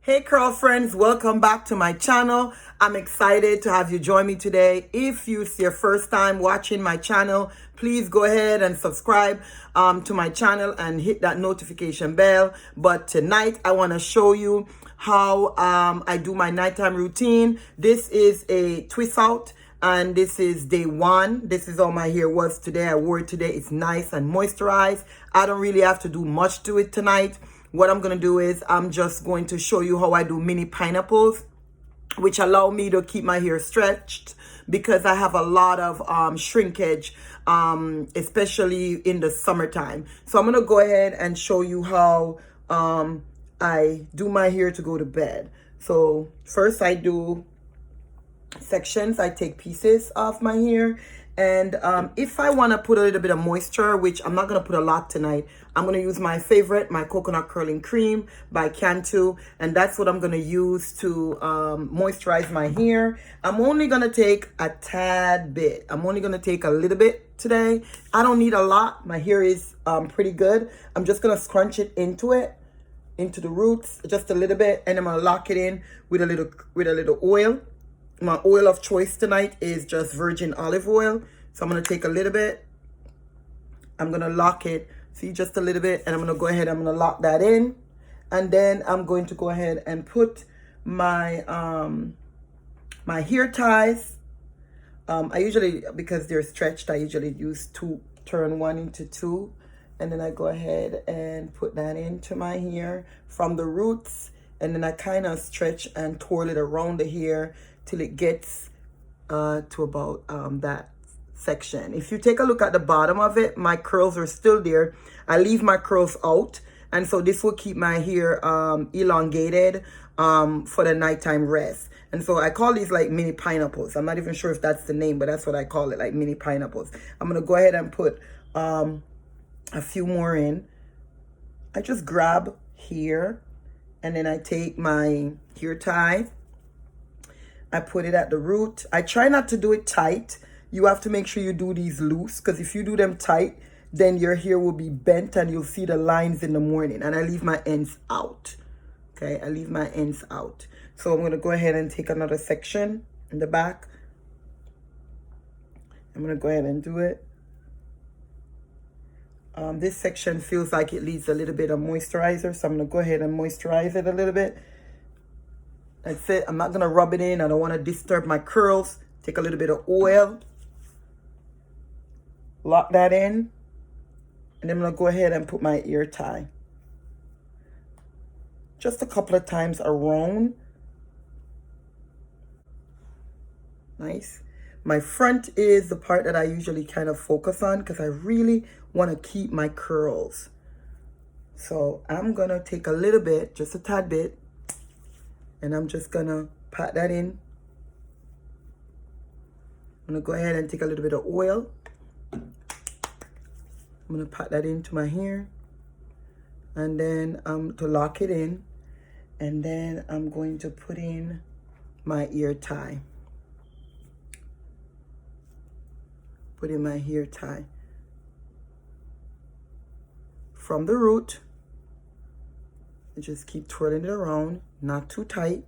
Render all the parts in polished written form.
Hey curl friends, welcome back to my channel. I'm excited to have you join me today. If it's your first time watching my channel, please go ahead and subscribe to my channel and hit that notification bell. But tonight I want to show you how I do my nighttime routine. This is a twist out and this is day one. This is how my hair was today. I wore it today. It's nice and moisturized. I don't really have to do much to it tonight. What I'm going to do is I'm just going to show you how I do mini pineapples, which allow me to keep my hair stretched because I have a lot of shrinkage, especially in the summertime. So I'm going to go ahead and show you how I do my hair to go to bed. So first I do sections. I take pieces off my hair, and if I want to put a little bit of moisture, which I'm not going to put a lot tonight, I'm going to use my favorite, my coconut curling cream by Cantu, and that's what I'm going to use to moisturize my hair. I'm only going to take a tad bit. I'm only going to take a little bit today. I don't need a lot. My hair is pretty good. I'm just going to scrunch it into the roots just a little bit, and I'm going to lock it in with a little oil. My oil of choice tonight is just virgin olive oil. So I'm going to take a little bit. I'm going to lock it. See, just a little bit. And I'm going to go ahead. I'm going to lock that in. And then I'm going to go ahead and put my my hair ties. I usually, because they're stretched, I usually use turn one into two. And then I go ahead and put that into my hair from the roots. And then I kind of stretch and twirl it around the hair till it gets to about that section. If you take a look at the bottom of it, my curls are still there. I leave my curls out, and so this will keep my hair elongated for the nighttime rest. And so I call these like mini pineapples. I'm not even sure if that's the name, but that's what I call it, like mini pineapples. I'm gonna go ahead and put a few more in. I just grab here, and then I take my hair tie. I put it at the root. I try not to do it tight. You have to make sure you do these loose, because if you do them tight, then your hair will be bent and you'll see the lines in the morning. And I leave my ends out. Okay, I leave my ends out. So I'm going to go ahead and take another section in the back. I'm going to go ahead and do it. This section feels like it needs a little bit of moisturizer, so I'm going to go ahead and moisturize it a little bit. That's it. I'm not going to rub it in. I don't want to disturb my curls. Take a little bit of oil. Lock that in. And then I'm going to go ahead and put my ear tie. Just a couple of times around. Nice. My front is the part that I usually kind of focus on because I really want to keep my curls. So I'm going to take a little bit, just a tad bit. And I'm just gonna pat that in. I'm gonna go ahead and take a little bit of oil. I'm gonna pat that into my hair. And then to lock it in. And then I'm going to put in my ear tie. Put in my hair tie. From the root. And just keep twirling it around, not too tight.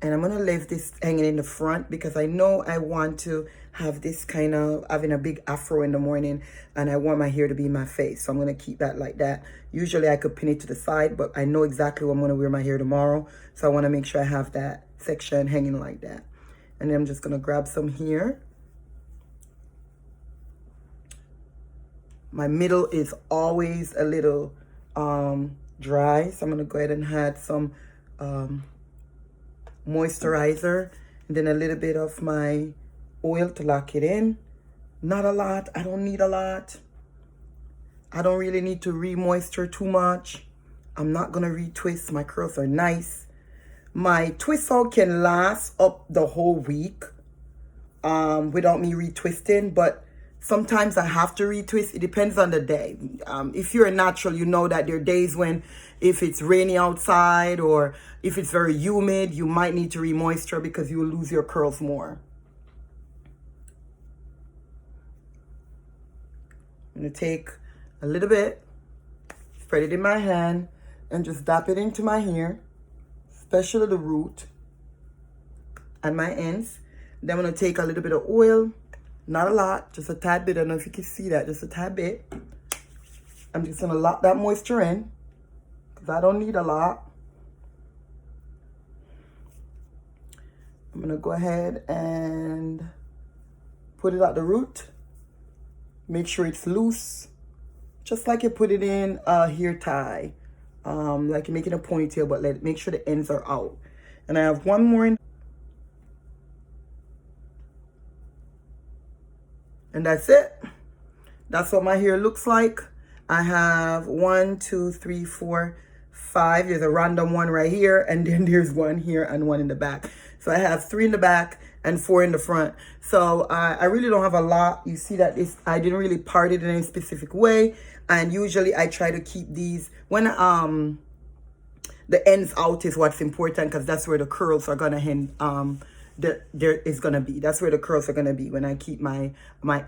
And I'm gonna leave this hanging in the front because I know I want to have this kind of having a big afro in the morning, and I want my hair to be in my face. So I'm gonna keep that like that. Usually I could pin it to the side, but I know exactly what I'm gonna wear my hair tomorrow. So I wanna make sure I have that section hanging like that. And then I'm just gonna grab some here. My middle is always a little dry, so I'm going to go ahead and add some moisturizer, and then a little bit of my oil to lock it in. Not a lot. I don't need a lot. I don't really need to re-moisture too much. I'm not going to retwist. My curls are nice. My twist out can last up the whole week without me retwisting, but sometimes I have to retwist. It depends on the day. If you're a natural, you know that there are days when if it's rainy outside or if it's very humid, you might need to re-moisture because you will lose your curls more. I'm going to take a little bit, spread it in my hand, and just dab it into my hair, especially the root and my ends. Then I'm going to take a little bit of oil, not a lot, just a tad bit. I don't know if you can see that, just a tad bit. I'm just going to lock that moisture in because I don't need a lot. I'm going to go ahead and put it at the root. Make sure it's loose, just like you put it in a hair tie, like you're making a ponytail, but make sure the ends are out. And I have one more in. And that's it. That's what my hair looks like. I have 1, 2, 3, 4, 5. There's a random one right here, and then there's one here and one in the back. So I have 3 in the back and 4 in the front. So I really don't have a lot. You see that I didn't really part it in any specific way. And usually I try to keep these when the ends out is what's important, because that's where the curls are gonna end. That's where the curls are gonna be when I keep my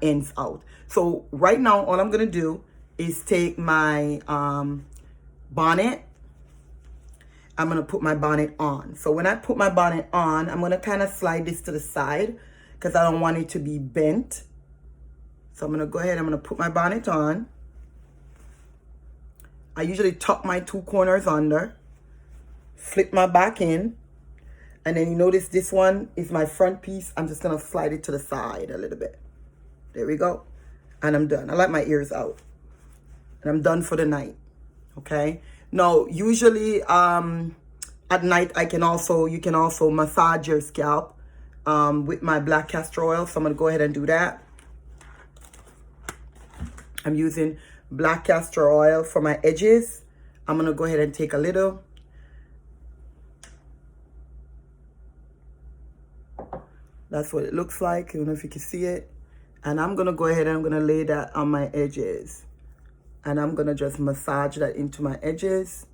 ends out. So right now, all I'm gonna do is take my bonnet. I'm gonna put my bonnet on. So when I put my bonnet on, I'm gonna kind of slide this to the side because I don't want it to be bent. So I'm gonna go ahead, I'm gonna put my bonnet on. I usually tuck my 2 corners under, flip my back in, and then you notice this one is my front piece. I'm just gonna slide it to the side a little bit. There we go. And I'm done. I like my ears out. And I'm done for the night. Okay? Now, usually at night you can also massage your scalp with my black castor oil. So I'm gonna go ahead and do that. I'm using black castor oil for my edges. I'm gonna go ahead and take a little. That's what it looks like. I don't know if you can see it. And I'm gonna go ahead and I'm gonna lay that on my edges. And I'm gonna just massage that into my edges.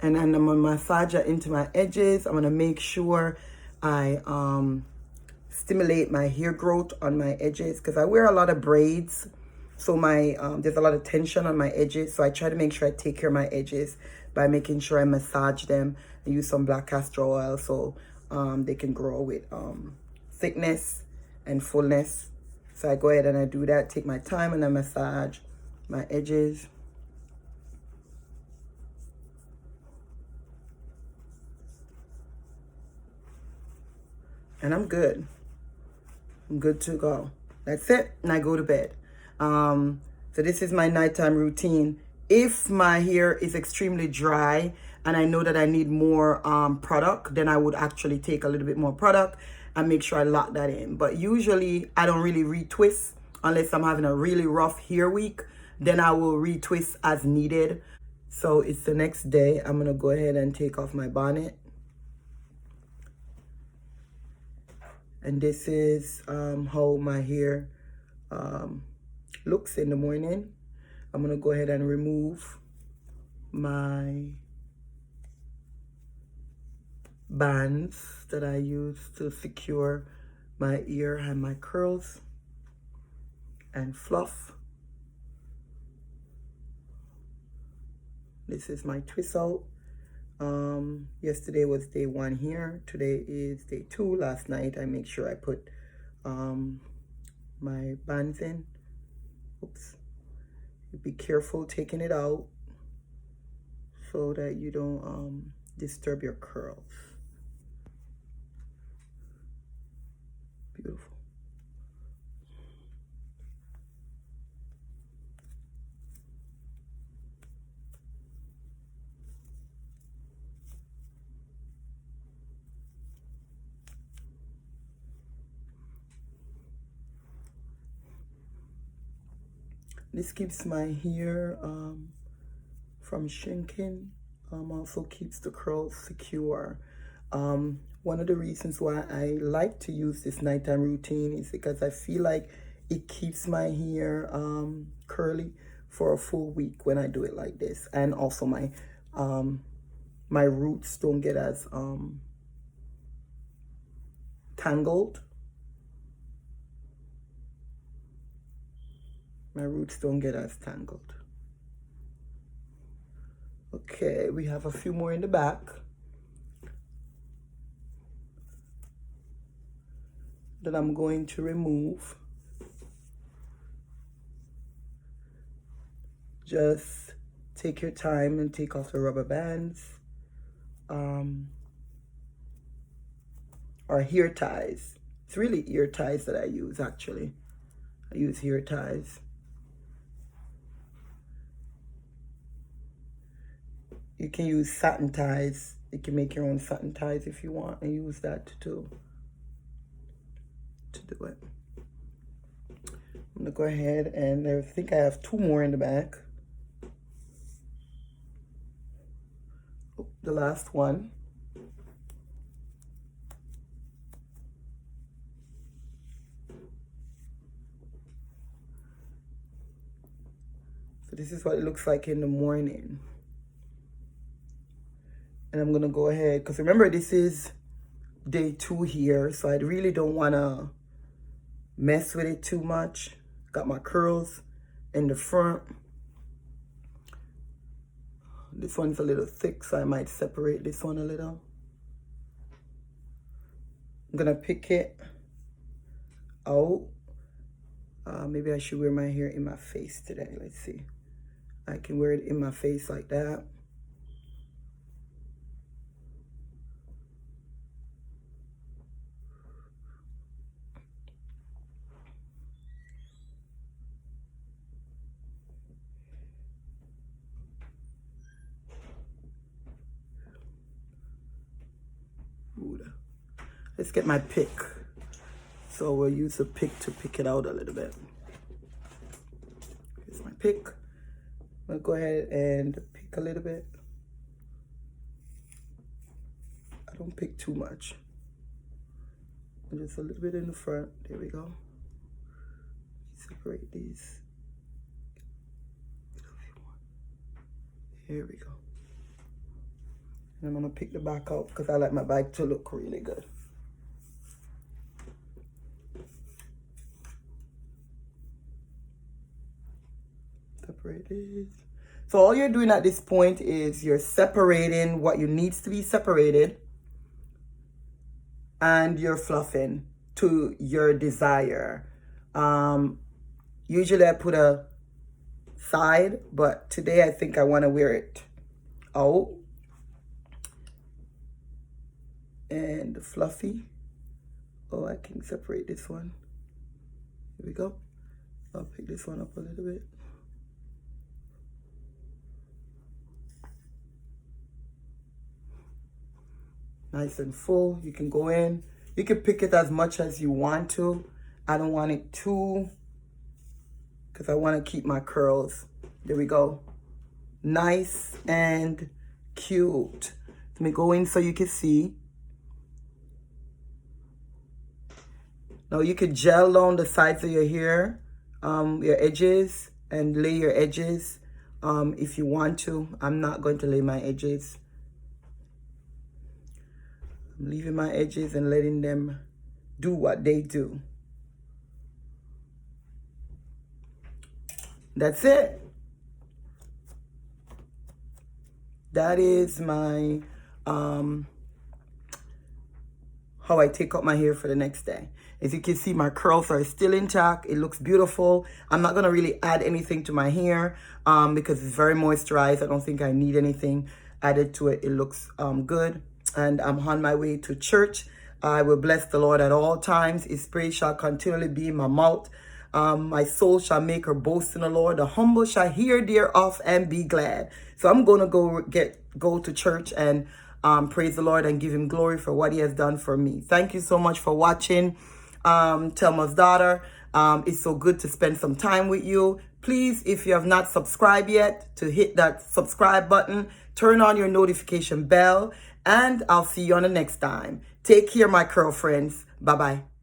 And then I'm gonna massage that into my edges. I'm gonna make sure I stimulate my hair growth on my edges, because I wear a lot of braids. So my there's a lot of tension on my edges. So I try to make sure I take care of my edges by making sure I massage them and use some black castor oil so they can grow with thickness and fullness. So I go ahead and I do that, take my time, and I massage my edges. And I'm good. I'm good to go. That's it. And I go to bed. So this is my nighttime routine. If my hair is extremely dry and I know that I need more product, then I would actually take a little bit more product and make sure I lock that in. But usually I don't really retwist unless I'm having a really rough hair week. Then I will retwist as needed. So it's the next day. I'm going to go ahead and take off my bonnet. And this is how my hair looks in the morning. I'm gonna go ahead and remove my bands that I use to secure my ear and my curls and fluff. This is my twist out. Yesterday was day 1 here. Today is day 2. Last night I make sure I put my bands in. Oops. Be careful taking it out so that you don't disturb your curls. Beautiful. This keeps my hair from shrinking. Also keeps the curls secure. One of the reasons why I like to use this nighttime routine is because I feel like it keeps my hair curly for a full week when I do it like this. And also my my roots don't get as tangled. My roots don't get as tangled. Okay, we have a few more in the back. That I'm going to remove. Just take your time and take off the rubber bands. Or hair ties. It's really ear ties that I use, actually. I use hair ties. You can use satin ties. You can make your own satin ties if you want and use that to do it. I'm gonna go ahead and I think I have 2 more in the back. Oh, the last one. So this is what it looks like in the morning. And I'm gonna go ahead, because remember this is day 2 here, so I really don't wanna mess with it too much. Got my curls in the front. This one's a little thick, so I might separate this one a little. I'm gonna pick it out. Maybe I should wear my hair in my face today. Let's see. I can wear it in my face like that. Let's get my pick. So we'll use the pick to pick it out a little bit. Here's my pick. I'm gonna go ahead and pick a little bit. I don't pick too much. Just a little bit in the front. There we go. Separate these. Here we go. And I'm gonna pick the back out because I like my back to look really good. Separate this. So all you're doing at this point is you're separating what you needs to be separated and you're fluffing to your desire. Usually I put a side, but today I think I want to wear it out. And the fluffy. Oh, I can separate this one. Here we go. I'll pick this one up a little bit. Nice and full. You can go in. You can pick it as much as you want to. I don't want it too, because I want to keep my curls. There we go. Nice and cute. Let me go in so you can see. Now you could gel down the sides of your hair, your edges, and lay your edges if you want to. I'm not going to lay my edges. I'm leaving my edges and letting them do what they do. That's it. That is my, how I take out my hair for the next day. As you can see, my curls are still intact. It looks beautiful. I'm not gonna really add anything to my hair because it's very moisturized. I don't think I need anything added to it. It looks good. And I'm on my way to church. I will bless the Lord at all times. His praise shall continually be in my mouth. My soul shall make her boast in the Lord. The humble shall hear thereof and be glad. So I'm going to go to church and praise the Lord and give him glory for what he has done for me. Thank you so much for watching. Thelma's daughter. It's so good to spend some time with you. Please, if you have not subscribed yet, to hit that subscribe button, turn on your notification bell, and I'll see you on the next time. Take care, my curl friends. Bye-bye.